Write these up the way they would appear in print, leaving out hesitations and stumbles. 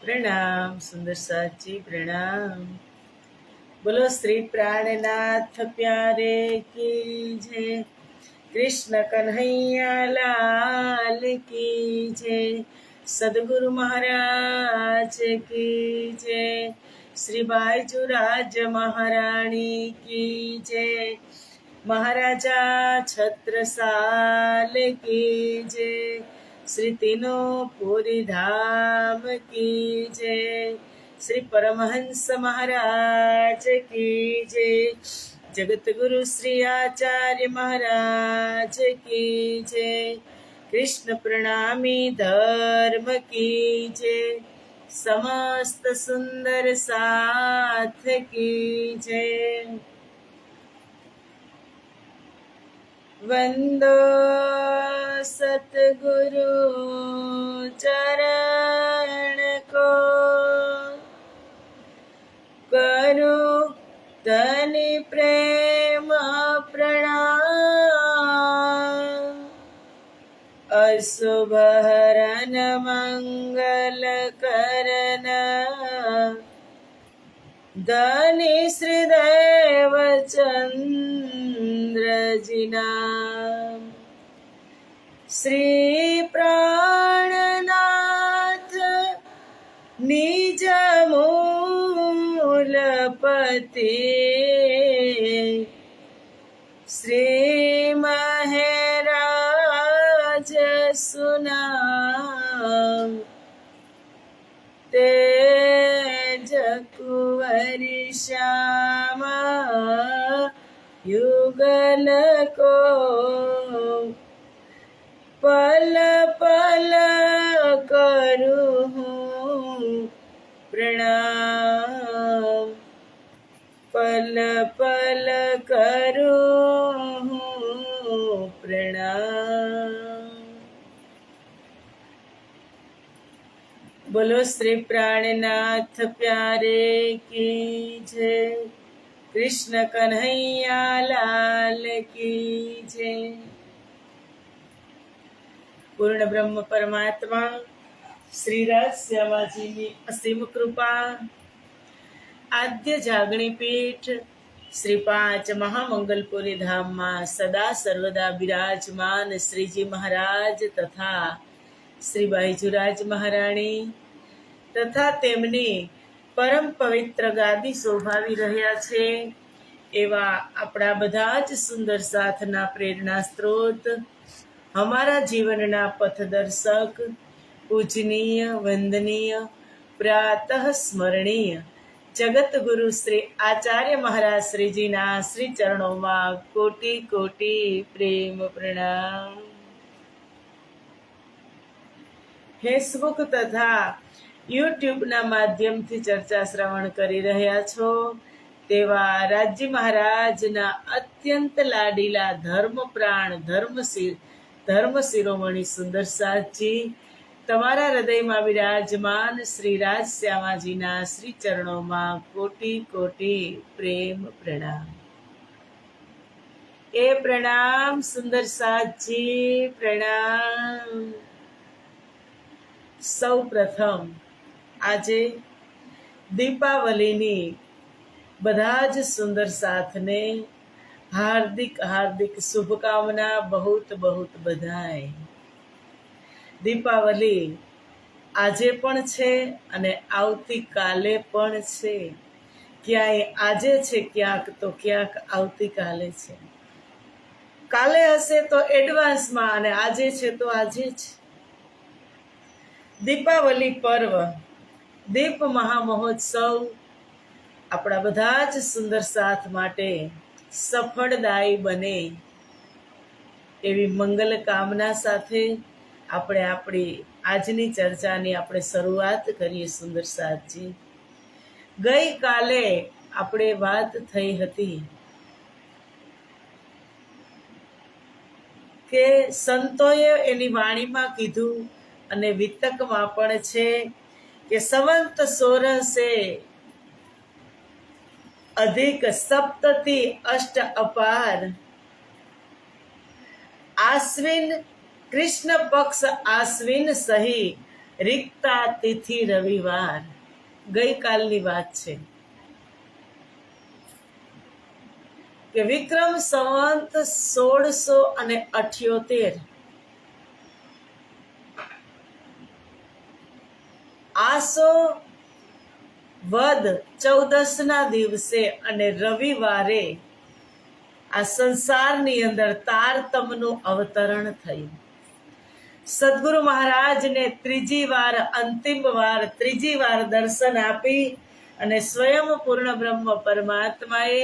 प्रणाम सुंदर साथ जी प्रणाम। बोलो श्री प्राणनाथ प्यारे की जय। कृष्ण कन्हैया लाल की जय। सदगुरु महाराज की जय। श्री बाईजुराज महारानी की जय। महाराजा छत्रसाल की जय। श्री तीनों पूरी धाम की जय। श्री परमहंस महाराज की जय। जगत गुरु श्री आचार्य महाराज की जय। कृष्ण प्रणामी धर्म की जय। समस्त सुंदर साथ की जय। वंदो सतगुरु चरण को, करो तनि प्रेम प्रणाम। अशुभ हरन मंगल करन, धनि श्रीदेव चंद्र जिनाम। श्री प्राणनाथ निज मूलपति, श्री महराज सुनाम। तेज कुंवरी श्यामा युगल को, पल पल करूँ प्रणाम। पल पल करूँ प्रणाम। बोलो श्री प्राणनाथ प्यारे की जय। कृष्ण कन्हैया लाल की जय। पूर्ण ब्रह्म परमात्मा श्री राज श्यामाजीની અસીમ કૃપા, આદ્ય જાગણી પીઠ શ્રી 5 મહામંગલપુરી ધામમાં સદા સર્વદા બિરાજમાન શ્રીજી મહારાજ તથા શ્રી બાઈજુરાજ મહારાણી તથા તેમની પરમ પવિત્ર ગાદી શોભાવી રહ્યા છે એવા આપણા બધા જ સુંદર સાથના પ્રેરણા સ્ત્રોત, हमारा जीवनना पथदर्शक, पूजनीय वंदनीय प्रातः स्मरणीय जगत गुरु श्री आचार्य महाराज श्रीजीना श्री चरणों में कोटि कोटि प्रेम प्रणाम। फेसबुक तथा यूट्यूब ना माध्यम थी चर्चा श्रवण करी रह्या छो तेवा राज्य महाराज ना अत्यंत लाडीला धर्म प्राण धर्म शिरोमणि सुंदर साथ जी तमारा हृदय में विराजमान श्री राज श्यामाजीना श्री चरणों में कोटि कोटि प्रेम प्रणाम। ए प्रणाम सुंदर साथ जी प्रणाम। सौ प्रथम आजे दीपावली बधा ज सुंदर साथ ने हार्दिक हार्दिक शुभकामना, बहुत बहुत बधाई। दीपावली आजे पण छे अने आवती काले पण छे। क्यांय आजे छे क्यांक तो क्यांक आवती काले छे। काले हशे तो एडवांस में अने आजे छे तो आजे छे। दीपावली पर्व दीप महामहोत्सव अपना बधा ज सुंदर साथ माटे सफलदायी बने एवी मंगल कामना साथे આપણે આપણી આજની ચર્ચાની આપણે શરૂઆત કરીએ સુંદર સાથજી। ગઈકાલે આપણે વાત થઈ હતી કે સંતોએ એની વાણીમાં કીધું અને વિતકમાં પણ છે કે સંવંત 16 अधिक सप्तति अष्ट अपार आश्विन कृष्ण पक्ष आश्विन सही રિક્તા તિથિ રવિવાર. ગઈકાલની વાત છે કે વિક્રમ સંવંત 1678 આસો વદ 14 ના દિવસે અને રવિવારે આ સંસારની અંદર તારતમનું અવતરણ થયું. સદગુરુ મહારાજને ત્રીજી વાર દર્શન આપી અને સ્વયં પૂર્ણ બ્રહ્મ પરમાત્માએ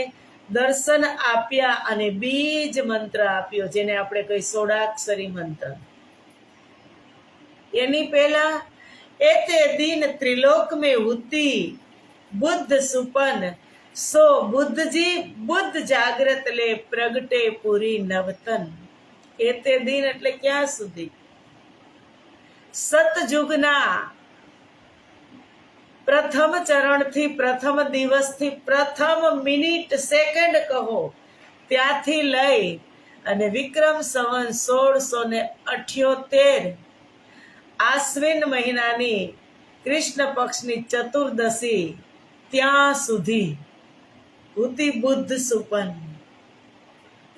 દર્શન આપ્યા અને બીજ મંત્ર આપ્યો, જેને આપણે કઈ 16 મંત્ર. એની પહેલા એતે દિન ત્રિલોક में हुती बुद्ध सुपन सो बुद्धजी बुद्ध जागृत ले प्रगटे पूरी नवतन. એતે દિન એટલે ક્યાં સુધી? સતયુગના પ્રથમ ચરણથી, પ્રથમ દિવસથી, પ્રથમ મિનિટ સેકન્ડ કહો ત્યાંથી લઈ અને વિક્રમ સંવત 1678 આશ્વિન મહિનાની કૃષ્ણ પક્ષની ચતુર્દશી ત્યાં સુધી બુદ્ધિ બુદ્ધ સુપન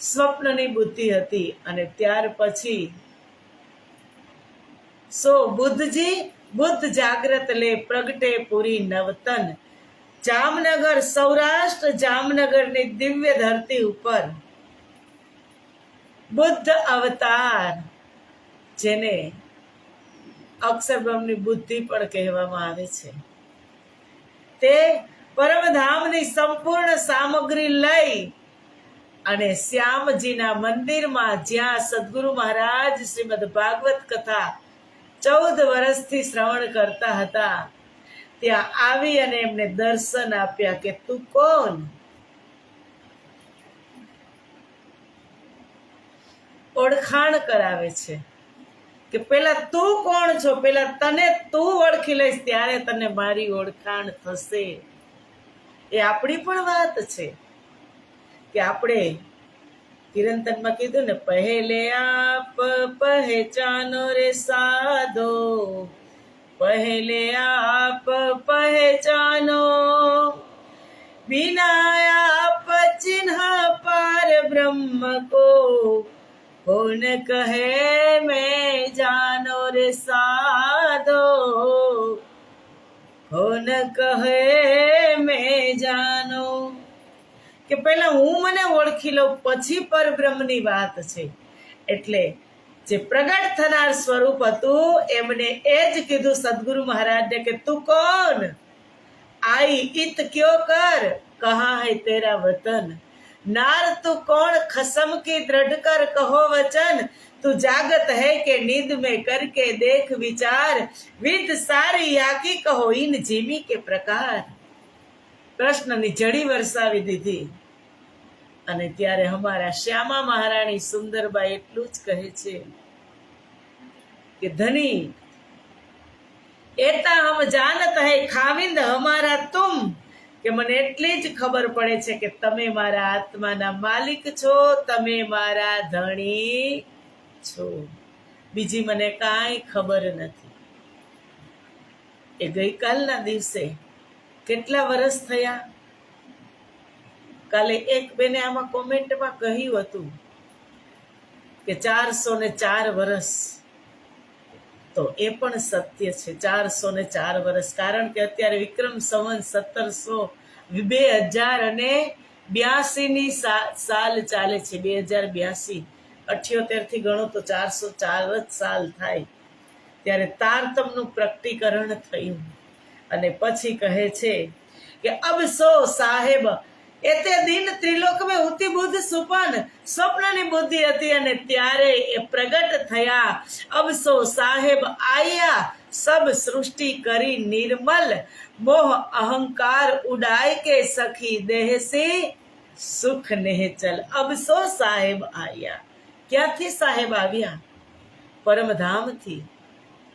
સ્વપ્નની બુદ્ધિ હતી. અને ત્યાર પછી સો બુદ્ધજી બુદ્ધ જાગ્રત લે પ્રગટે પૂરી નવતન. જામનગર, સૌરાષ્ટ્ર જામનગરની દિવ્ય ધરતી ઉપર બુદ્ધ અવતાર, જેને અક્ષરબ્રહ્મની બુદ્ધિ પણ કહેવામાં આવે છે, તે પરમધામની સંપૂર્ણ સામગ્રી લઈ અને શ્યામજીના મંદિરમાં, જ્યાં સદગુરુ મહારાજ શ્રીમદ ભાગવત કથા 14 વર્ષથી શ્રવણ કરતા હતા, ત્યાં આવી અને એમને દર્શન આપ્યા કે તું કોણ? ઓળખાણ કરાવે છે કે પેલા તું કોણ છો, પેલા તને તું ઓળખી લઈશ ત્યારે તને મારી ઓળખાણ થશે. એ આપણી પણ વાત છે કે આપણે કિરંતનમાં કીધું ને, પહેલે આપ પહેચાનો રે સાધો, પહેલે આપ પહેચાનો, बिना आप चिन्ह पार ब्रह्म को, कौन कहे मैं जानो रे साधो, कौन કહે મેં જાનો. કે પહેલા હું મને ઓળખી લઉં, પછી પરબ્રહ્મની વાત છે. એટલે જે પ્રગટ થનાર સ્વરૂપ હતું એમને એ જ કીધું સદગુરુ મહારાજને કે તું કોણ? आई इत क्यों कर, कहाँ है तेरा वतन, नार तू कौन खसम की दृढ़ कर कहो वचन, तू जागत है के नींद में करके देख विचार, विद सारी याकी कहो इन जीमी के प्रकार. પ્રશ્નની જડી વરસાવી દીધી. અને ત્યારે અમારા શ્યામા મહારાણી સુંદરબાઈ એટલું જ કહે છે કે ધની એતા હમ જાનત હૈ ખાવિંદ હમારા તુમ, કે મને એટલી જ ખબર પડે છે કે તમે મારા આત્માના માલિક છો, તમે મારા ધણી છો, બીજી મને કાંઈ ખબર નથી. એ ગઈકાલના દિવસે કેટલા વર્ષ થયા? કાલે એક બેને આમાં કોમેન્ટમાં કહ્યું હતું કે 404 વર્ષ. તો એ પણ સત્ય છે, 404 વર્ષ. કારણ કે અત્યારે વિક્રમ સંવત 2082 સાલ ચાલે છે. 2082 78 થી ગણો તો 404 જ સાલ થાય. ત્યારે તારતમનું પ્રકટીકરણ થયું. અને પછી કહે છે કે અબ સો સાહેબ એતે દિન ત્રિલોક મેં ઉતી બુદ્ધ સુપન, સ્વપ્નની બુદ્ધિ હતી અને ત્યારે એ પ્રગટ થયા. અબ સો સાહેબ આયા, સબ સૃષ્ટિ કરી નિર્મલ, મોહ અહંકાર ઉડાય કે સખી દેહ સે સુખ નેહચલ. અબ સો સાહેબ આયા. ક્યાંથી સાહેબ આવ્યા? પરમધામથી.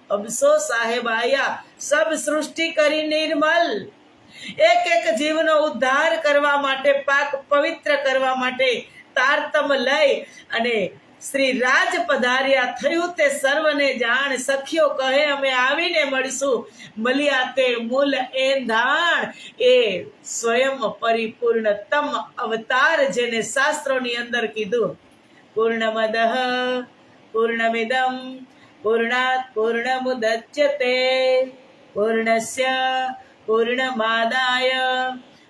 अब सो साहेब आया, सब सृष्टि કરી નિર્મલ. એક એક જીવનો ઉદ્ધાર કરવા માટે, પાક પવિત્ર કરવા માટે તારતમ લઈ અને શ્રી રાજ પધાર્યા, થયું તે સર્વને જાણ, સખીઓ કહે અમે આવીને મળશું, મળ્યા તે મૂલ એંધાણ. એ સ્વયં પરિપૂર્ણતમ અવતાર જેને શાસ્ત્રોની અંદર કીધું, પૂર્ણમદઃ પૂર્ણમિદં પૂર્ણાત પૂર્ણમુદચ્યતે પૂર્ણસ્ય પૂર્ણમાદાય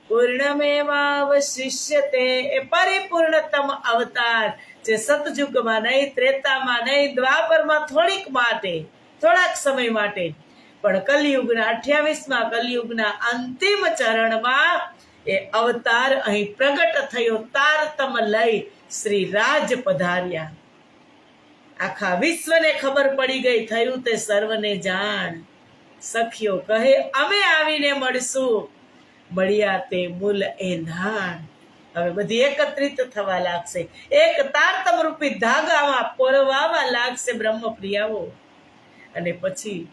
પૂર્ણમેવાવશિષ્યતે. એ પરિપૂર્ણતમ અવતાર જે સતયુગમાં નહીં, ત્રેતામાં નહીં, દ્વાપરમાં થોડાક સમય માટે, પણ કલિયુગના 28મા કલિયુગના અંતિમ ચરણમાં એ અવતાર અહીં પ્રગટ થયો. તારતમ લઈ શ્રી રાજ પધાર્યા. આખા વિશ્વને ખબર પડી ગઈ, થયું તે સર્વને જાણ. સખીઓ કહે અમે આવીને મળશું, મળ્યા તે મૂલ એંધાણ. હવે બધી એકત્રિત થવા લાગશે, એક તારતમ રૂપી ધાગામાં પોરવાવા લાગશે બ્રહ્મપ્રિયાઓ. અને પછી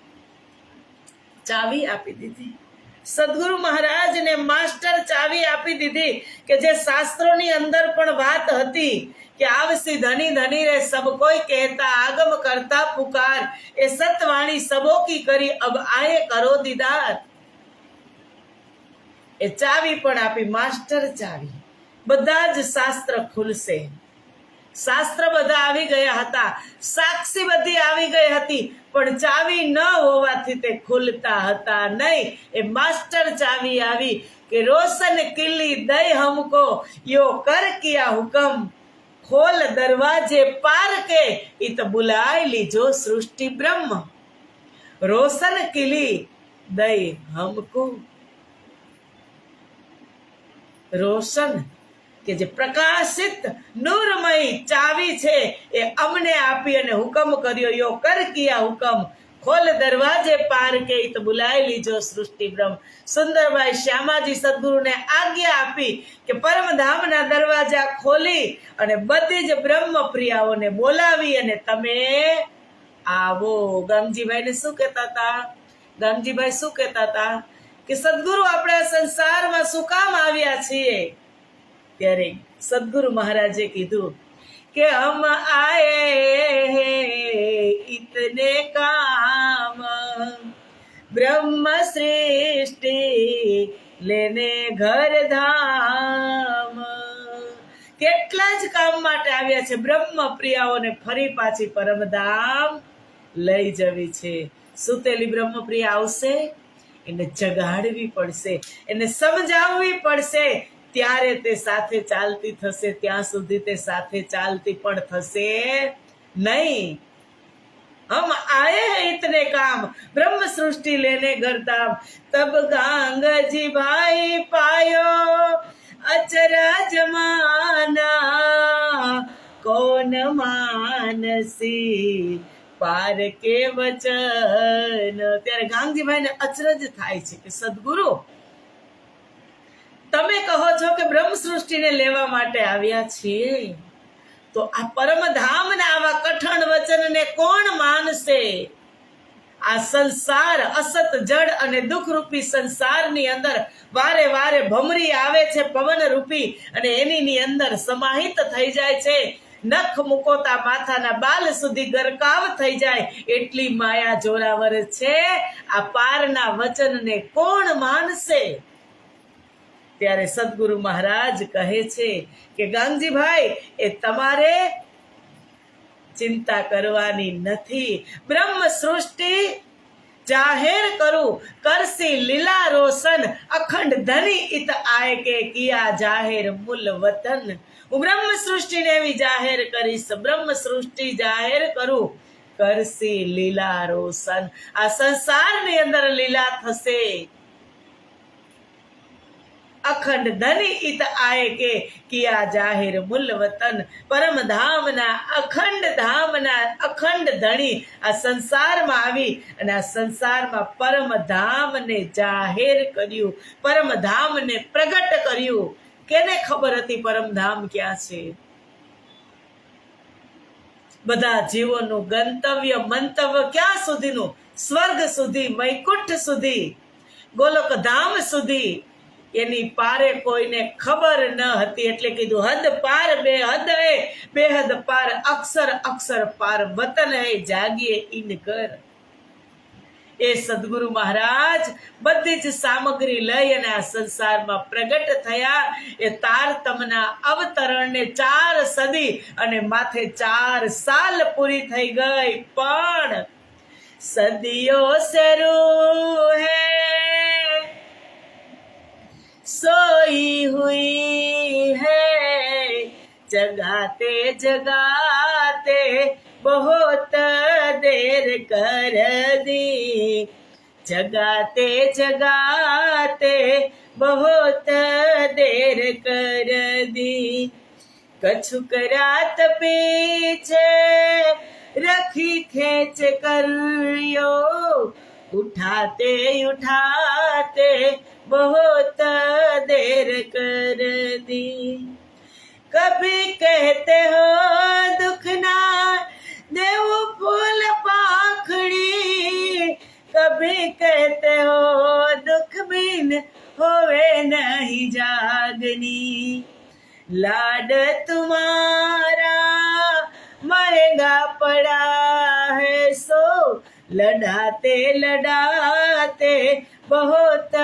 ચાવી આપી દીધી. સદગુરુ મહારાજને માસ્ટર ચાવી આપી દીધી કે જે શાસ્ત્રોની અંદર પણ વાત હતી કે આવસી ધની ધની રે સબ કોઈ કહેતા, આગમ કરતા પુકાર, એ સતવાણી સબો કી કરી, અબ આયે કરો દીદાર. એ ચાવી પણ આપી, માસ્ટર ચાવી. બધા જ શાસ્ત્ર ખુલશે. શાસ્ત્ર બધા આવી ગયા હતા, સાક્ષી બધી આવી ગઈ હતી, પણ ચાવી ન હોવાથી તે ખુલતા હતા નહીં. એ માસ્ટર ચાવી આવી કે રોશન કિલ્લી દઈ હમકો, યો કર કિયા હુકમ, ખોલ દરવાજે પાર કે, इत बुलाए लीजो सृष्टि ब्रह्म. रोशन किली दई हमको, રોશન કે જે પ્રકાશિત નૂરમય ચાવી છે એ અમને આપી અને હુકમ કર્યો, યો કર કિયા હુકમ, ખોલ દરવાજે પાર કે, इत बुलाए लीजो सृष्टि ब्रह्म. સુંદરભાઈ શ્યામાજી સદગુરુને આજ્ઞા આપી કે પરમધામના દરવાજા ખોલી અને બધી જ બ્રહ્મ પ્રિયાઓને બોલાવી અને તમે આવો. ગામજીભાઈને શું કહેતા હતા? ગામજીભાઈ શું કહેતા હતા કે સદગુરુ આપણે આ સંસારમાં શું કામ આવ્યા છીએ? ત્યારે સદગુરુ મહારાજે કીધું કે હમ આયે ઇતને કામ, બ્રહ્મ સૃષ્ટિ લેને ઘર ધામ. કેટલા જ કામ માટે આવ્યા છે, બ્રહ્મ પ્રિયાઓને ફરી પાછી પરમધામ લઈ જવી છે. સુતેલી બ્રહ્મપ્રિયા આવશે, એને જગાડવી પડશે, એને સમજાવવી પડશે, ત્યારે તે સાથે ચાલતી થશે. ત્યાં સુધી તે સાથે ચાલતી પણ થશે નહીં. हम आए हैं इतने काम, ब्रह्म सृष्टि लेने घरधाम. तब गांगजी भाई पायो अचरज माना, कौन मानसी पार के वचन. ત્યારે ગાંગજીભાઈ ને અચરજ થાય છે કે સદગુરુ તમે કહો છો કે બ્રહ્મ સૃષ્ટિને લેવા માટે આવ્યા છીએ, તો આ પરમધામના આવા કઠણ વચનને કોણ માનશે? આ સંસાર અસત જડ અને દુઃખરૂપી સંસારની અંદર વારે વારે ભમરી આવે છે પવન રૂપી, અને એની અંદર સમાહિત થઈ જાય છે. નખ મુકોતા માથાના બાલ સુધી ગરકાવ થઈ જાય એટલી માયા જોરાવર છે. આ પારના વચનને કોણ માનશે? ત્યારે સદગુરુ મહારાજ કહે છે કે ગાંગજીભાઈ એ તમારે ચિંતા કરવાની નથી. બ્રહ્મ સૃષ્ટિ જાહેર કરું, કરસી લીલા રોશન, અખંડ ધની ઇત આય કે કિયા જાહેર મૂલ વતન. હું બ્રહ્મ સૃષ્ટિને એવી જાહેર કરીશ, બ્રહ્મ સૃષ્ટિ જાહેર કરું, કરસી લીલા રોશન. આ સંસારની અંદર લીલા થશે. અખંડ ધની ઇત આય કે કિયા જાહેર મૂલ વતન. પરમધામના અખંડ ધણી આ સંસારમાં આવી અને આ સંસારમાં પરમધામને જાહેર કર્યું, પરમધામને પ્રગટ કર્યું. કેને ખબર હતી પરમધામ ક્યાં છે? બધા જીવોનું ગંતવ્ય મંતવ્ય ક્યાં સુધીનું? સ્વર્ગ સુધી, વૈકુંઠ સુધી, ગોલોક ધામ સુધી. એની પારે કોઈને ખબર ન હતી, એટલે કીધું હદ પાર બેહદ હે, બેહદ પાર અક્ષર, અક્ષર પાર વતન હે, જાગીએ ઇન ઘર. એ સદગુરુ મહારાજ બધી જ સામગ્રી લઈ અને આ સંસારમાં પ્રગટ થયા. એ તારતમના અવતરણને 4 સદી અને માથે 4 સાલ પૂરી થઈ ગઈ, પણ સદીઓ સે રૂહ હૈ सोई हुई है, जगाते जगाते बहुत देर कर दी, जगाते जगाते बहुत देर कर दी, कछुक रात पीछे रखी खेच कर यो, उठाते उठाते बहुत देर कर दी. कभी कहते हो दुख ना देव फूल पाखड़ी, कभी कहते हो दुख बिन होवे नहीं जागनी, लाड तुम्हारा महंगा पड़ा है सो लड़ाते लड़ाते बहुत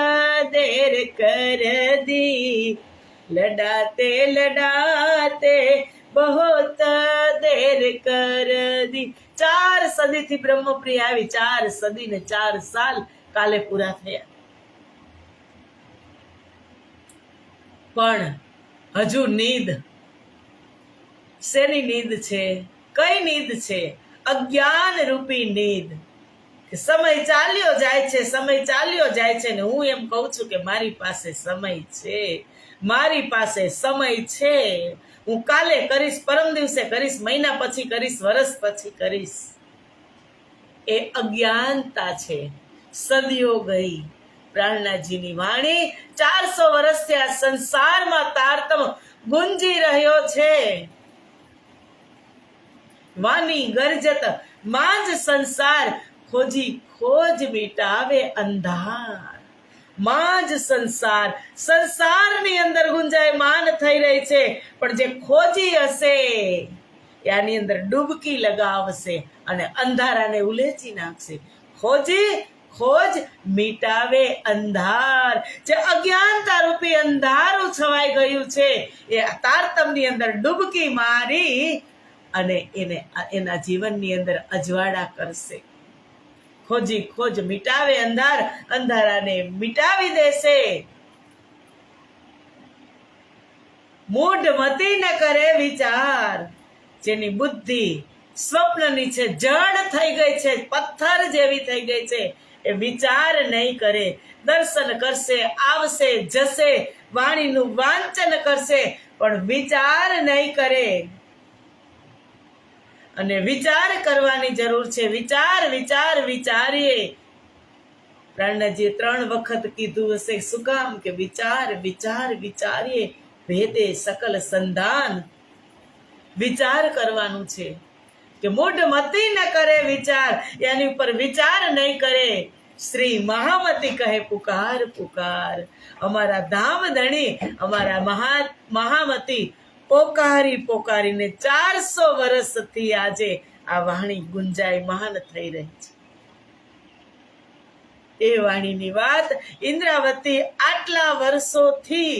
देर कर दी, लड़ाते लड़ाते बहुत देर कर दी. 4 સદીથી બ્રહ્મપ્રિય આવી, 4 સદી ને 4 સાલ કાલે પૂરા થયા, પણ હજુ નીંદ. શેની નીંદ છે? કઈ નીંદ છે? અજ્ઞાન રૂપી નીંદ. સમય ચાલ્યો જાય છે, સમય ચાલ્યો જાય છે ને હું એમ કહું છું કે મારી પાસે સમય છે, મારી પાસે સમય છે, હું કાલે કરીશ, પરમ દિવસે કરીશ, મહિના પછી કરીશ, વર્ષ પછી કરીશ. એ અજ્ઞાનતા છે. સદીઓ ગઈ. પ્રાણનાથજીની વાણી 400 વર્ષથી આ સંસારમાં તારતમ ગુંજી રહ્યો છે. વાણી ગરજત માંજ સંસાર, ખોજી ખોજ મિટાવે અંધાર. માંજ સંસાર, સંસારની અંદર ગુંજાયમાન થઈ રહી છે, પણ જે ખોજી હશે એની અંદર ડૂબકી લગાવશે અને અંધારાને ઉલેચી નાખશે. ખોજી ખોજ મિટાવે અંધાર. જે અજ્ઞાનતા રૂપી અંધારું છવાઈ ગયું છે એ તારતમની અંદર ડૂબકી મારી અને એને એના જીવનની અંદર અજવાળા કરશે. ખોજી ખોજ મિટાવે અંધાર, અંધારાને મિટાવી દેશે. મૂઢ મતિ ન કરે વિચાર. જેની બુદ્ધિ સ્વપ્નની છે, જડ થઈ ગઈ છે, પથ્થર જેવી થઈ ગઈ છે, એ વિચાર નહીં કરે. દર્શન કરશે, આવશે, જશે, વાણીનું વાંચન કરશે, પણ વિચાર નહીં કરે. અને વિચાર કરવાની જરૂર છે. વિચાર વિચાર વિચારીએ. પ્રાણનાથજીએ 3 વખત કીધું હશે. શું કામ? કે વિચાર વિચાર વિચારીએ ભેદે સકલ સંધાન. વિચાર કરવાનું છે કે મૂઢ મતિ ન કરે વિચાર, એની ઉપર વિચાર નહીં કરે. શ્રી મહામતી કહે પુકાર પુકાર. અમારા ધામધણી, અમારા મહામતી પોકારી પોકારીને 400 વર્ષથી આજે આ વાણી ગુંજાય મહાન થઈ રહી છે. એ વાણીની વાત ઇન્દ્રાવતી આટલા વર્ષોથી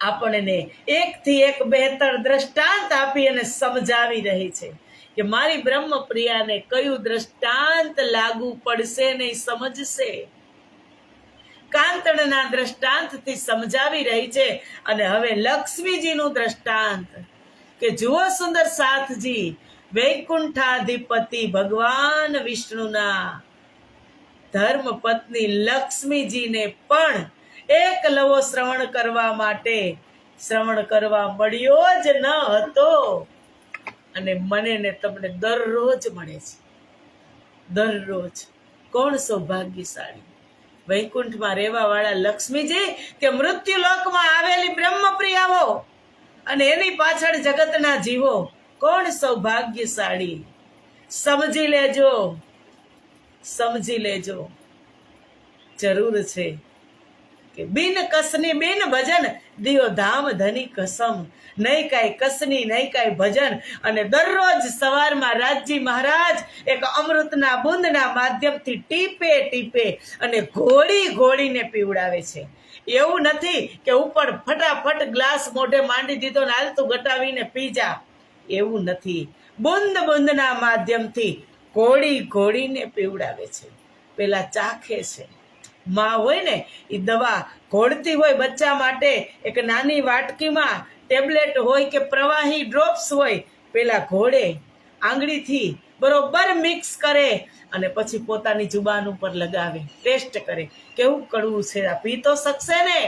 આપણને એકથી એક બહેતર દ્રષ્ટાંત આપી અને સમજાવી રહી છે કે મારી બ્રહ્મપ્રિયાને કયું દ્રષ્ટાંત લાગુ પડશે ને સમજશે. કાંતણના દ્રષ્ટાંતથી સમજાવી રહી છે. અને હવે લક્ષ્મીજીનું દ્રષ્ટાંત કે જુઓ સુંદર સાથજી, વૈકુંઠાધિપતિ ભગવાન વિષ્ણુના ધર્મ પત્ની લક્ષ્મીજીને પણ એકલવો શ્રવણ કરવા માટે શ્રવણ કરવા મળ્યો જ ન હતો. અને મને ને તમને દરરોજ મળે છે, દરરોજ. કોણ સૌભાગ્યશાળી? વૈકુંઠમાં રહેવા વાળા લક્ષ્મીજી કે મૃત્યુલોકમાં આવેલી બ્રહ્મપ્રિયાઓ અને એની પાછળ જગતના જીવો? કોણ સૌભાગ્યશાળી? સમજી લેજો, સમજી લેજો. જરૂર છે કે બિન કસની બિન ભજન દિયો ધામ ધની કસમ, નહીં કાંઈ કસની નહીં કાંઈ ભજન. અને દરરોજ સવારમાં રાજજી મહારાજ એક અમૃતના બુંદના માધ્યમથી ટીપે ટીપે અને ઘોળીને પીવડાવે છે. એવું નથી કે ઉપર ફટાફટ ગ્લાસ મોઢે માંડી દીધો ને હાલ તું ગટાવીને પી જા, એવું નથી. બુંદના માધ્યમથી ઘોળીને પીવડાવે છે. પેલા ચાખે છે. માં હોય ને એ દવા ઘોળતી હોય બચ્ચા માટે એક નાની વાટકીમાં, ટેબ્લેટ હોય કે પ્રવાહી ડ્રોપ્સ હોય, પેલા ઘોળે આંગળીથી બરોબર મિક્સ કરે અને પછી પોતાની જુબાન ઉપર લગાવે, ટેસ્ટ કરે કેવું કડવું છે, આ પી તો શકશે ને.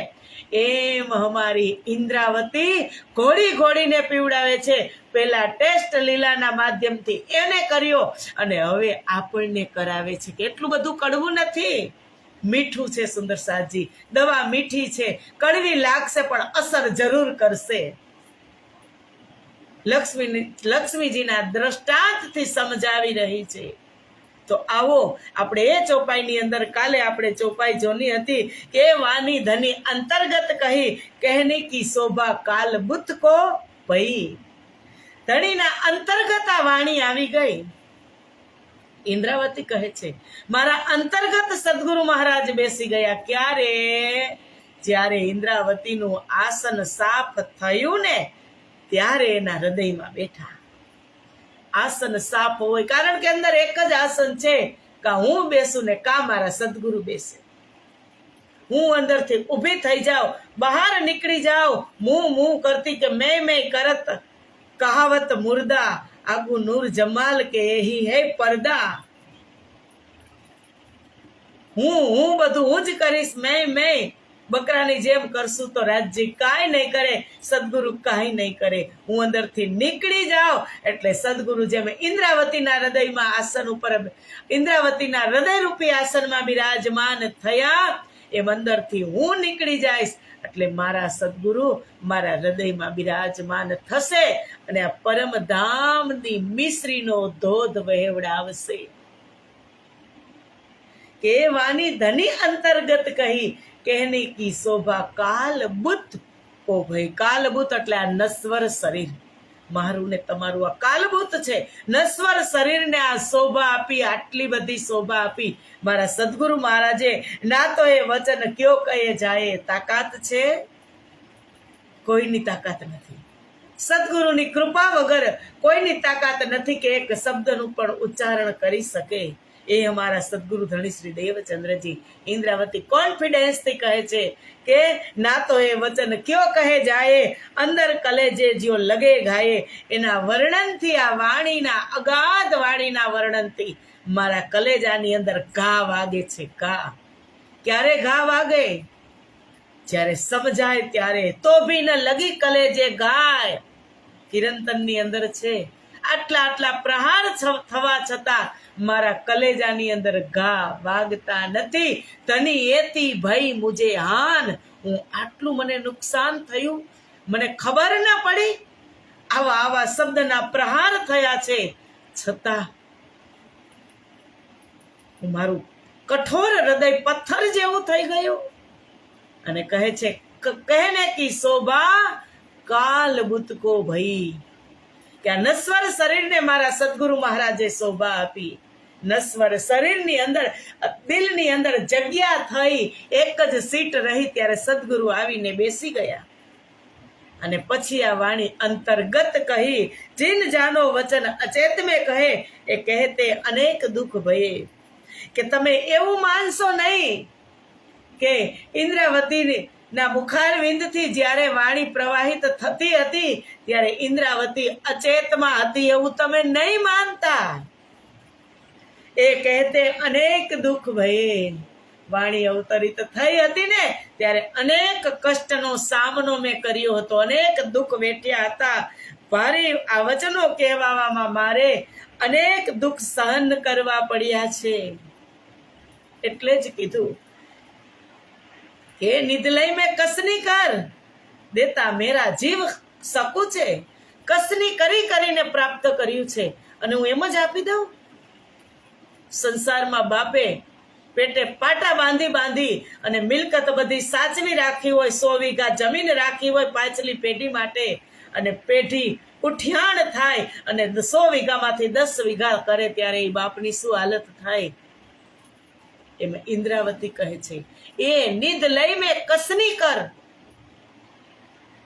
એમ અમારી ઇન્દ્રાવતી ઘોળીને પીવડાવે છે. પેલા ટેસ્ટ લીલાના માધ્યમથી એને કર્યો અને હવે આપણને કરાવે છે. કેટલું બધું કડવું નથી, મીઠું છે સુંદર સાજી. દવા મીઠી છે, કડવી લાગશે પણ અસર જરૂર કરશે. લક્ષ્મીજીના દ્રષ્ટાંતથી સમજાવી રહી છે. તો આવો આપણે એ ચોપાઈની અંદર કાલે આપણે ચોપાઈ જોની હતી કે વાની ધની અંતર્ગત કહી કહેની કી શોભા કાલ બુત કો ભઈ. ધણીના અંતર્ગત આ વાણી આવી ગઈ. ઇન્દ્રાવતી કહે છે મારા અંતર્ગત સદગુરુ મહારાજ બેસી ગયા. ક્યારે? જ્યારે ઇન્દ્રાવતીનું આસન સાફ થયું ને ત્યારે એના હૃદયમાં બેઠા. આસન સાફ હોય કારણ કે અંદર એક જ આસન છે, કા હું બેસું ને કા મારા સદગુરુ બેસે. હું અંદરથી ઊભી થઈ જાઉં, બહાર નીકળી જાઉં, મું કરતી કે મેં કરત, કહાવત મુર્દા આગુ નૂર જમાલ કે એહી હે પરદા. હું બધું હું જ કરીશ, મેં બકરાની જેમ કરશું તો રાજજી કાંઈ નહીં કરે, સદગુરુ કાંઈ નહીં કરે. હું અંદરથી નીકળી જાઉં એટલે સદગુરુ જેમ ઇન્દ્રાવતીના હૃદયમાં આસન ઉપર, ઇન્દ્રાવતીના હૃદયરૂપી આસનમાં બિરાજમાન થયા, એમ અંદરથી હું નીકળી જઈશ એટલે મારા સદગુરુ મારા હૃદયમાં બિરાજમાન થશે અને આ પરમધામની મિશ્રીનો ધોધ વહેવડાવશે. કે વાની ધની અંતર્ગત કહી કહેની કી શોભા કાલબુત કો ભાઈ. કાલબુત એટલે આ નશ્વર શરીર, મારું ને તમારું આ કાલબુત છે. નશ્વર શરીરને આ શોભા આપી, આટલી બધી શોભા આપી મારા સદગુરુ મહારાજે. ના તો એ વચન કયો કહે જાય તાકાત છે? કોઈની તાકાત નથી. સદગુરુની કૃપા વગર કોઈની તાકાત નથી કે એક શબ્દનું પણ ઉચ્ચારણ કરી શકે. એ અમારા સદગુરુ ધણી શ્રી દેવચંદ્રજી ઇન્દ્રાવતી કોન્ફિડન્સથી કહે છે કે ના તો એ વચન કયો કહે જાય, અંદર કલેજે જ્યો લગે ઘાયે. એના વર્ણનથી, આ વાણીના અગાધ વાણીના વર્ણનથી મારા કલેજાની અંદર ઘા વાગે છે. ઘા ક્યારે ઘા વાગે? જ્યારે સમજાય ત્યારે. તો ભી ન લગી કલેજે ગાય કિરંતનની અંદર છે. આટલા પ્રહાર થવા છતાં મારા કલેજાની અંદર ઘા વાગતા નથી. ધની એતી ભઈ મુજે હાન. હું આટલું મને નુકસાન થયું, મને ખબર ના પડી. આવા શબ્દના પ્રહાર થયા છે છતાં મારું કઠોર હૃદય પથ્થર જેવું થઈ ગયું. અને કહે છે કહેને કી શોભા કાલબુત કો ભઈ. કે આ નશ્વર શરીરને મારા સદગુરુ મહારાજે શોભા આપી. નશ્વર શરીરની અંદર, દિલની અંદર જગ્યા થઈ, એક જ સીટ રહી ત્યારે સદગુરુ આવીને બેસી ગયા. અને પછી આ વાણી અંતર્ગત કહી જીન જાનો વચન અચેત મેં કહે એ કહેતે અનેક દુઃખ ભયે. કે તમે એવું માનશો નહીં કે ઇન્દ્રાવતી ના મુખારવિંદથી જ્યારે વાણી પ્રવાહિત થતી હતી ત્યારે ઇન્દ્રાવતી અચેતમાં હતી, એવું તમે નહીં માનતા. એ કહેતે અનેક દુઃખ ભયે. વાણી અવતરિત થઈ હતી ને ત્યારે અનેક કષ્ટનો સામનો મેં કર્યો હતો, અનેક દુઃખ વેઠ્યા હતા. ભારે આ વચનો કહેવામાં મારે અનેક દુઃખ સહન કરવા પડ્યા છે. એટલે જ કીધું કે નિદલય મેં કસની કર દેતા મેરા જીવ શકું છે. કસની કરીને પ્રાપ્ત કર્યું છે અને હું એમ જ આપી દઉં. સંસારમાં બાપે પેટે પાટા બાંધી બાંધી અને મિલકત બધી સાચવી રાખી હોય, 100 વીઘા જમીન રાખી હોય પાછલી પેઢી માટે, અને પેઢી ઉઠ્યાણ થાય અને 100 વીઘામાંથી 10 વીઘા કરે ત્યારે એ બાપની શું હાલત થાય. એમાં ઇન્દ્રાવતી કહે છે, એ નિધ લઈ મેં કસની કર,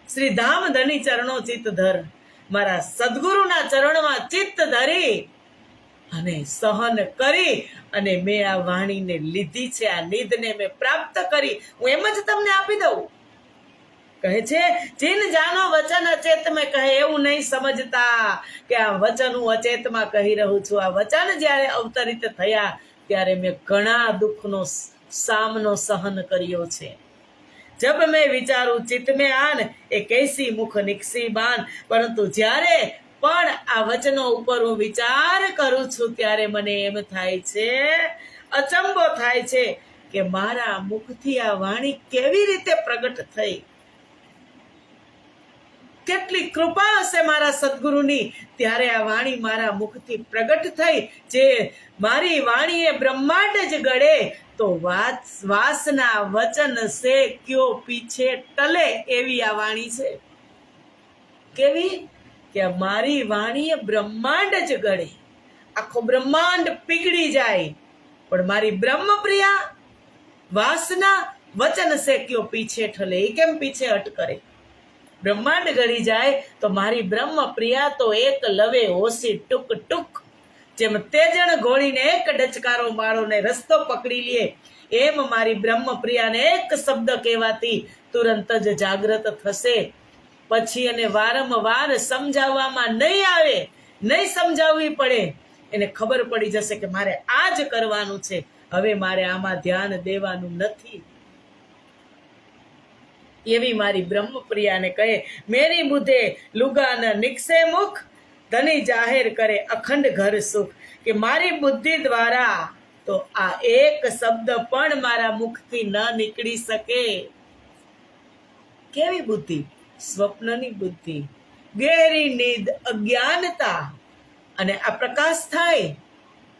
શ્રી ધામ ધની ચરણો ચિત્ત ધર. મારા સદગુરુના ચરણમાં ચિત્ત ધરી અને સહન કરી અને મેં આ વાણીને લીધી છે, આ નિધને મેં પ્રાપ્ત કરી. હું એમ જ તમને આપી દઉં. કહે છે, જીન જાનો વચન અચેત મેં કહે, એવું નહીં સમજતા કે આ વચન હું અચેતમાં કહી રહું છું. આ વચન જ્યારે અવતરિત થયા ત્યારે મેં ઘણા દુઃખનો સામનો સહન કર્યો છે. જબ મેં વિચારું ચિત્ત મેં આન, એ કૈસી મુખ નિકસી બાન. પરંતુ જ્યારે પણ આ વચનો ઉપર હું વિચાર કરું છું ત્યારે મને એમ થાય છે, અચંબો થાય છે કે મારા મુખથી આ વાણી કેવી રીતે પ્રગટ થઈ. કેટલી કૃપા હશે મારા સદગુરુની, ત્યારે આ વાણી મારા મુખથી પ્રગટ થઈ. જે મારી વાણીએ બ્રહ્માંડ જ ગળે તો વાસના વચન સે ક્યો પીછે ટલે, એવી આ વાણી છે. કેવી કે મારી વાણીએ બ્રહ્માંડ જ ગળે, આખો બ્રહ્માંડ પીગળી જાય, પણ મારી બ્રહ્મપ્રિયા વાસના વચન સે ક્યો પીછે ઠલે, એ કેમ પીછે હટ કરે. બ્રહ્માંડ ગળી જાય તો મારી બ્રહ્મ પ્રિયા તો એક લવે હોસી ટૂક ટૂક. જેમ તેજણ ઘોડીને એક ડચકારો મારો ને રસ્તો પકડી લે, એમ મારી બ્રહ્મ પ્રિયાને એક શબ્દ કહેવાથી તુરંત જ જાગૃત થશે. પછી એને વારંવાર સમજાવવામાં નહીં આવે, નહીં સમજાવવી પડે. એને ખબર પડી જશે કે મારે આ જ કરવાનું છે, હવે મારે આમાં ધ્યાન દેવાનું નથી. એવી મારી બ્રહ્મપ્રિયાને કહે, મેરી બુધે લુગાન નિકસે મુખ, ધની જાહેર કરે અખંડ ઘર સુખ. કે મારી બુદ્ધિ દ્વારા તો આ એક શબ્દ પણ મારા મુખથી ન નીકળી શકે. કેવી બુદ્ધિ? સ્વપ્નની બુદ્ધિ, ગેરી નિદ અજ્ઞાનતા. અને આ પ્રકાશ થાય,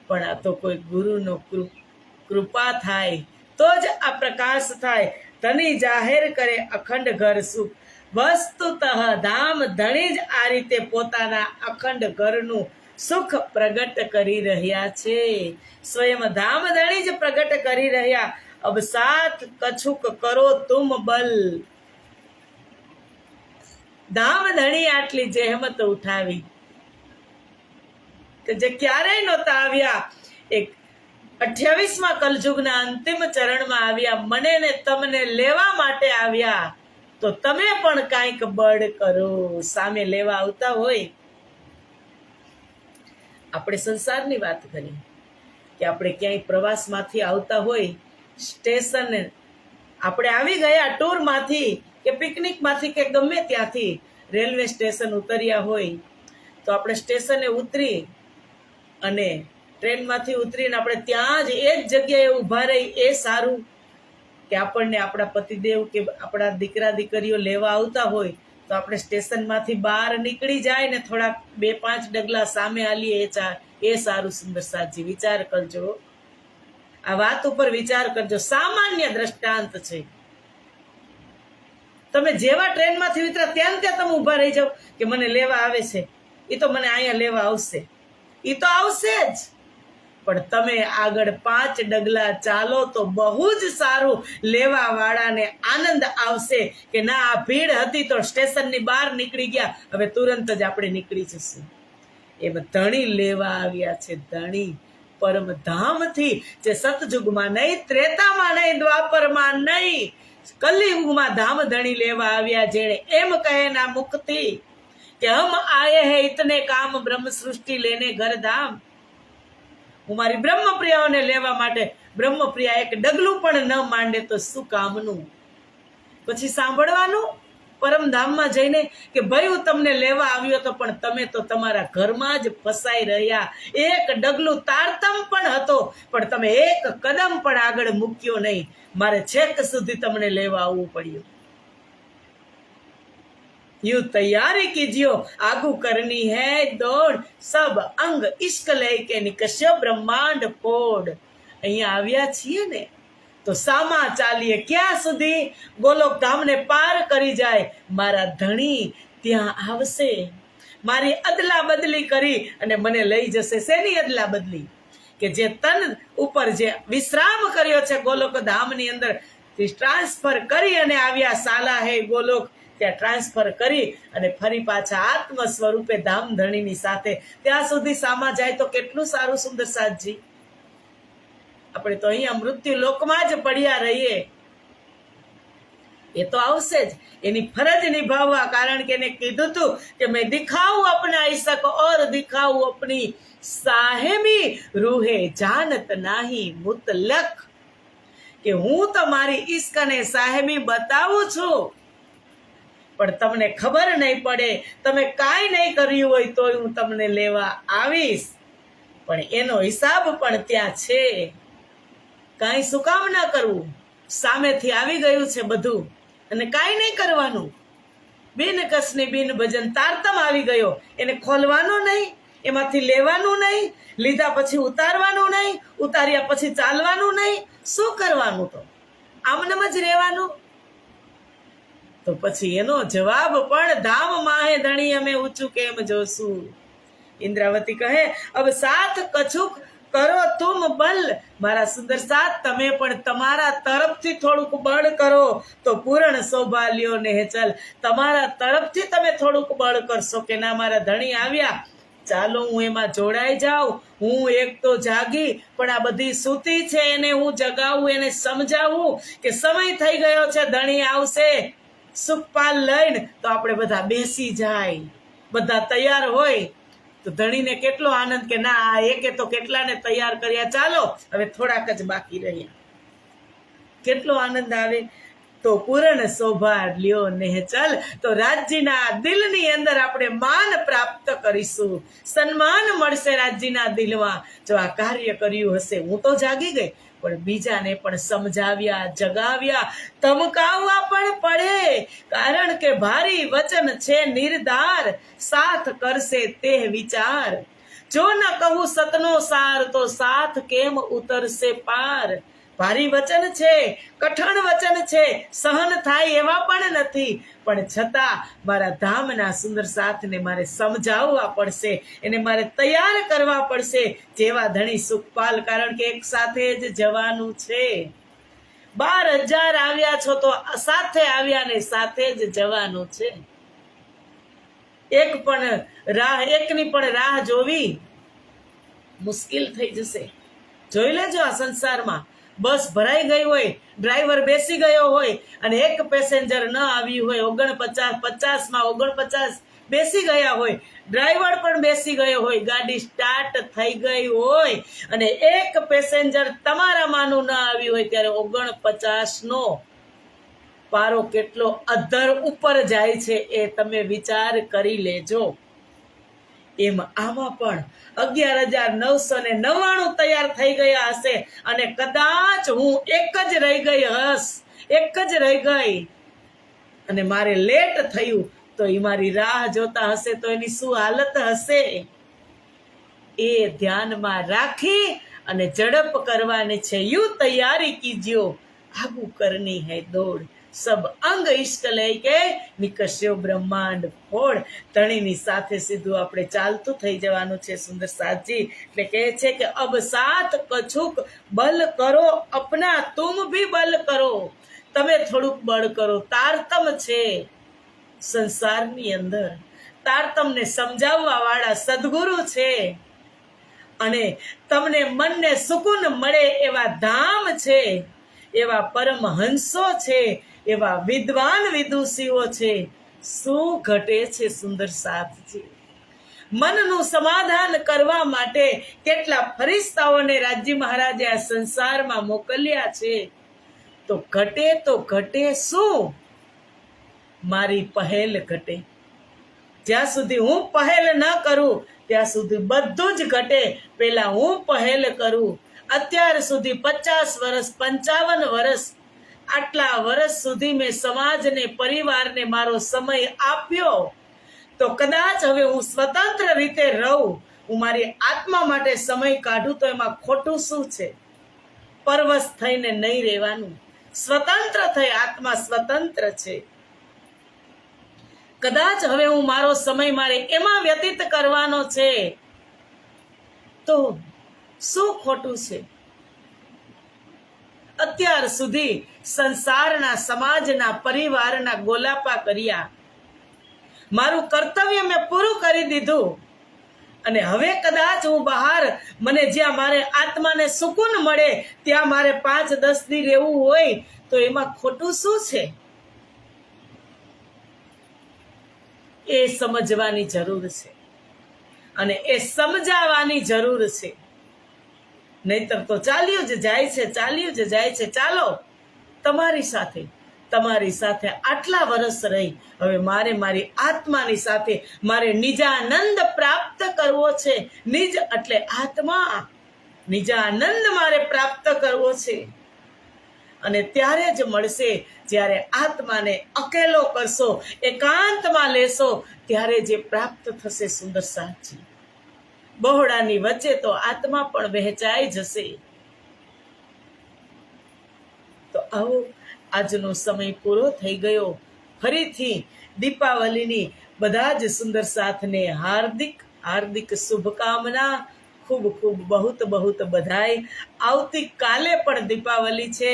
પણ આ તો કોઈ ગુરુનો કૃપા થાય તો જ આ પ્રકાશ થાય. ધની જાહેર કરે અખંડ ઘર સુખ. વસ્તુતઃ ધામ ધણી જ આ રીતે પોતાના અખંડ ઘરનું સુખ પ્રગટ કરી રહ્યા છે. સ્વયં ધામ ધણી જ પ્રગટ કરી રહ્યા. અબ સાથ કછુક કરો તુમ બલ. ધામ ધણી આટલી જહેમત ઉઠાવી કે જે ક્યારેય નહોતા આવ્યા. એક 28મા કલયુગના અંતિમ ચરણમાં આવ્યા, મને ને તમને લેવા માટે આવ્યા. તો તમે પણ કાંઈક બળ કરો. સામે લેવા આવતા હોય, આપણે સંસારની વાત કરી કે આપણે ક્યાંય પ્રવાસમાંથી આવતા હોય, સ્ટેશન આપણે આવી ગયા ટૂરમાંથી કે પિકનિકમાંથી કે ગમે ત્યાંથી રેલવે સ્ટેશન ઉતર્યા હોય, તો આપણે સ્ટેશને ઉતરી અને ટ્રેનમાંથી ઉતરીને આપણે ત્યાં જ એ જ જગ્યાએ ઊભા રહી, એ સારું કે આપણને આપણા પતિદેવ કે આપણા દીકરા દીકરીઓ લેવા આવતા હોય તો આપણે સ્ટેશનમાંથી બહાર નીકળી જાય ને થોડાક 2-5 ડગલા સામે આલીએ, એ સારું. સુંદર સાજી, વિચાર કરજો, આ વાત ઉપર વિચાર કરજો. સામાન્ય દ્રષ્ટાંત છે. તમે જેવા ટ્રેનમાંથી ઉતરા ત્યાં તમે ઊભા રહી જાઓ કે મને લેવા આવે છે, એ તો મને અહીંયા લેવા આવશે, એ તો આવશે જ. પણ તમે આગળ 5 ડગલા ચાલો તો બહુ જ સારું. લેવા વાળાને આનંદ આવશે કે ના, આ ભીડ હતી તો સ્ટેશનની બહાર નીકળી ગયા, હવે તુરંત જ આપણે નીકળી જશું. એમ ધણી લેવા આવ્યા છે. ધણી પરમ ધામથી, જે સતયુગમાં નહીં, ત્રેતામાં નહીં, દ્વાપરમાં નહીં, કલિયુગમાં ધામ ધણી લેવા આવ્યા. જેણે એમ કહે ના મુખથી કે હમ આયે હે ઇતને કામ બ્રહ્મ સૃષ્ટિ લેને ઘર ધામ. હું મારી બ્રહ્મપ્રિયાઓને લેવા માટે, બ્રહ્મપ્રિયા એક ડગલું પણ ન માંડે તો શું કામનું. પછી સાંભળવાનું પરમધામમાં જઈને કે ભાઈ હું તમને લેવા આવ્યો હતો, પણ તમે તો તમારા ઘરમાં જ ફસાઈ રહ્યા. એક ડગલું તારતમ પણ હતો, પણ તમે એક કદમ પણ આગળ મૂક્યો નહીં. મારે છેક સુધી તમને લેવા આવવું પડ્યું. यूं तैयारी कीजियो आगू करनी है दौड़, सब अंग इश्क लेके निकस्यो ब्रह्मांड फोड़. અહીંયા આવ્યા છીએ ને તો સામા ચાલીએ ક્યાં સુધી? ગોલોક ધામને પાર કરી જાય, મારા ધણી ત્યાં આવશે, મારી અદલા બદલી કરી અને મને લઈ જશે. શેની અદલા બદલી? કે જે તન ઉપર જે વિશ્રામ કર્યો છે ગોલોક ધામની અંદર, ટ્રાન્સફર કરી અને આવ્યા સાલા હે ગોલોક, ત્યાં ટ્રાન્સફર કરી અને ફરી પાછા આત્મ સ્વરૂપે ધામધણીની સાથે ત્યાં સુધી સામા જાય તો કેટલું સારું સુંદર સાધજી. આપણે તો અહીંયા મૃત્યુ લોકમાં જ પડ્યા રહીએ. એ તો આવશે જ, એની ફરજ નિભાવવા, કારણ કે એને કીધું તું કે મેં દિખાવું અપના ઈશક ઓર દિખાવું અપની સાહેબી રૂહે જાનત નાહી મુતલક, કે હું તો મારી ઈશ્ક અને સાહેબી બતાવું છું પણ તમને ખબર નહીં પડે. તમે કાંઈ નહીં કર્યું હોય તો હું તમને લેવા આવીશ, પણ એનો હિસાબ પણ ત્યાં છે. કાંઈ શું કામ ના કરવું? સામેથી આવી ગયું છે બધું અને કાંઈ નહીં કરવાનું. બિન કસની બિન ભજન તારતમ આવી ગયો, એને ખોલવાનું નહીં, એમાંથી લેવાનું નહીં, લીધા પછી ઉતારવાનું નહીં, ઉતાર્યા પછી ચાલવાનું નહીં. શું કરવાનું? તો આમનામ જ રહેવાનું. તો પછી એનો જવાબ પણ ધામ માહે ધણી અમે ઊંચું કેમ જોશું? ઇન્દ્રાવતી કહે અબ સાથ કછુક કરો તુમ બલ, મારા સુંદર સાથ તમે પણ તમારા તરફથી થોડુંક બળ કરો તો પૂર્ણ શોભા લ્યો ને ચલ. તમારા તરફથી તમે થોડુંક બળ કરશો કે ના મારા ધણી આવ્યા, ચાલો હું એમાં જોડાઈ જાઉં. હું એક તો જાગી પણ આ બધી સૂતી છે, એને હું જગાવું, એને સમજાવું કે સમય થઈ ગયો છે, ધણી આવશે સુખપાલ લઈને. તો આપણે બધા બેસી જાય, બધા તૈયાર હોય તો ધણીને કેટલો આનંદ કે ના આ એકે તો કેટલાને તૈયાર કર્યા, ચાલો હવે થોડાક જ બાકી રહ્યા. કેટલો આનંદ આવે. તો પૂર્ણ શોભા લ્યો ને ચલ. તો રાજ્યના દિલની અંદર આપણે માન પ્રાપ્ત કરીશું, સન્માન મળશે રાજ્યના દિલમાં જો આ કાર્ય કર્યું હશે. હું તો જાગી ગઈ પણ બીજાને પણ સમજાવ્યા, જગાવ્યા, ધમકાવવા પણ પડે, કારણ કે ભારી વચન છે નિર્ધાર, સાથ કરશે તે વિચાર. જો ન કહું સતનો સાર તો સાથ કેમ ઉતરશે પાર. ભારી વચન છે, કઠણ વચન છે, સહન થાય એવા પણ નથી, પણ છતાં મારા ધામના સુંદર સાથને મારે સમજાવવા પડશે, એને મારે તૈયાર કરવા પડશે જેવા ધણી સુખપાલ, કારણ કે એક સાથે જ જવાનું છે. 12,000 આવ્યા છો તો સાથે આવ્યા ને સાથે જ જવાનું છે. એકની પણ રાહ જોવી મુશ્કેલ થઈ જશે. જોઈ લેજો આ સંસારમાં બસ ભરાઈ ગઈ હોય, ડ્રાઈવર બેસી ગયો હોય અને એક પેસેન્જર ન આવ્યું હોય, 49 બેસી ગયા હોય, ડ્રાઈવર પણ બેસી ગયો હોય, ગાડી સ્ટાર્ટ થઈ ગઈ હોય અને એક પેસેન્જર તમારામાંનું ન આવ્યું હોય, ત્યારે 49નો પારો કેટલો અધર ઉપર જાય છે એ તમે વિચાર કરી લેજો. એમ આમાં પણ 11,999 તૈયાર થઈ ગયા હશે અને કદાચ હું એક જ રહી ગઈ અને મારે લેટ થયું તો એ મારી રાહ જોતા હશે તો એની શું હાલત હશે? એ ધ્યાનમાં રાખી અને ઝડપ કરવાની છે. યુ તૈયારી કીજ્યો, આગુ કરની હૈ દોડ, સબ અંગ ઇશ્ક લઈ કે નિકસ્યો બ્રહ્માંડ ફોડ. ધણીની સાથે સીધું આપણે ચાલતું થઈ જવાનું છે સુંદર સાથજી. એટલે કહે છે કે અબ સાથ કછુક બલ કરો અપના, તુમ ભી બલ કરો, તમે થોડુંક બળ કરો. તારતમ છે સંસારની અંદર, તારતમને સમજાવવા વાળા સદગુરુ છે અને તમને મનને સુકૂન મળે એવા ધામ છે, એવા પરમહંસો છે, એવા વિદ્વાન વિદુષીઓ છે. શું ઘટે છે સુંદર સાથજી? મનનું સમાધાન કરવા માટે કેટલા ફરિશ્તાઓને રાજ્ય મહારાજે આ સંસારમાં મોકલ્યા છે. તો ઘટે શું? મારી પહેલ ઘટે. જ્યાં સુધી હું પહેલ ન કરું ત્યાં સુધી બધું જ ઘટે. પેલા હું પહેલ કરું. અત્યાર સુધી 50 વર્ષ 55 વર્ષ આટલા વર્ષ સુધી મેં સમાજને પરિવારને મારો સમય આપ્યો, તો કદાચ હવે હું સ્વતંત્ર રીતે રહું, હું મારી આત્મા માટે સમય કાઢું તો એમાં ખોટું શું છે? પરવશ થઈને નહીં રહેવાનું. સ્વતંત્ર થઈ, આત્મા સ્વતંત્ર છે. કદાચ હવે હું મારો સમય મારે એમાં વ્યતીત કરવાનો છે તો શું ખોટું છે? અત્યાર સુધી સંસારના, સમાજના, પરિવારના ગોલાપા કર્યા, મારું કર્તવ્ય મેં પૂરું કરી દીધું, અને હવે કદાચ હું બહાર, મને જ્યાં મારે આત્માને સુકૂન મળે ત્યાં મારે 5-10 દી રહેવું હોય તો એમાં ખોટું શું છે? એ સમજવાની જરૂર છે, અને એ સમજાવવાની જરૂર છે. નહીતર તો ચાલ્યું જ જાય છે, ચાલ્યું જ જાય છે. ચાલો, તમારી સાથે આટલા વર્ષ રહી, હવે મારે મારી આત્માની સાથે મારે નિજાનંદ પ્રાપ્ત કરવો છે. નિજ એટલે આત્મા, નિજાનંદ મારે પ્રાપ્ત કરવો છે. અને ત્યારે જ મળશે જ્યારે આત્માને અકેલો કરશો, એકાંતમાં લેશો, ત્યારે જે પ્રાપ્ત થશે સુંદર સાચી. બહોળાની વચ્ચે તો આત્મા પણ વહેંચાઈ જશે. તો આવો, આજનો સમય પૂરો થઈ ગયો. ફરીથી દીપાવલીની બધા જ સુંદર સાથને હાર્દિક હાર્દિક શુભકામના. ખૂબ ખૂબ બહુત બધાઈ. આવતીકાલે પણ દીપાવલી છે.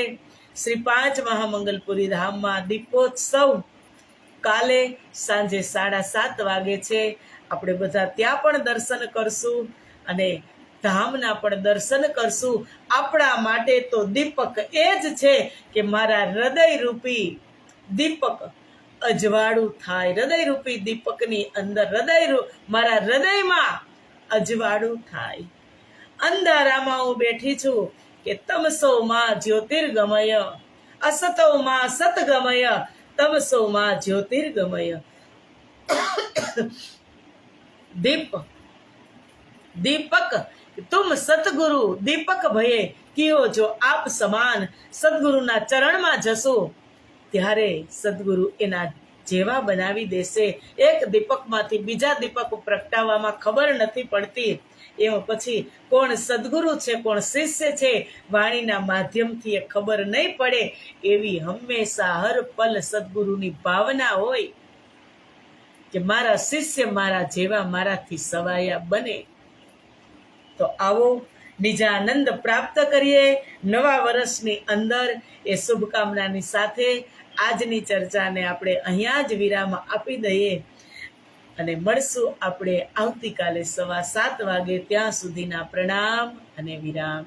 શ્રી 5 મહામંગલપુરી ધામમાં દીપોત્સવ કાલે સાંજે 7:30 વાગે છે. આપણે બધા ત્યાં પણ દર્શન કરશું અને ધામના પણ દર્શન કરશું. આપણા માટે તો દીપક એ જ છે કે મારા હૃદયરૂપી દીપક અજવાળું થાય. હૃદયરૂપી દીપકની અંદર મારા હૃદયમાં અજવાળું થાય. અંધારામાં હું બેઠી છું કે તમસો માં જ્યોતિર્ગમય, અસતો માં સતગમય, તમસો માં જ્યોતિર્ગમય. દીપક તુમ સતગુરુ દીપક ભયે કિયો જો આપ સમાન. સદગુરુના ચરણમાં જશો ત્યારે સદગુરુ એના જેવા બનાવી દેશે. એક દીપકમાંથી બીજા દીપક પ્રગટાવવામાં ખબર નથી પડતી. એમાં પછી કોણ સદગુરુ છે, કોણ શિષ્ય છે, વાણીના માધ્યમથી એ ખબર નહીં પડે. એવી હંમેશા હર પલ સદગુરુની ભાવના હોય કે મારા શિષ્ય મારા જેવા, મારાથી સવાયા બને. તો આવો, નિજાનંદ પ્રાપ્ત કરીએ નવા વર્ષની અંદર. એ શુભકામનાની સાથે આજની ચર્ચાને આપણે અહીંયા જ વિરામ આપી દઈએ અને મળશું આપણે આવતીકાલે 7:15 વાગે. ત્યાં સુધીના પ્રણામ અને વિરામ.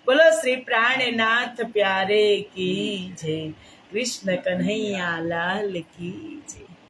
બોલો શ્રી પ્રાણનાથ પ્યારે કી જય. કૃષ્ણ કન્હૈયા લાલ કી જય.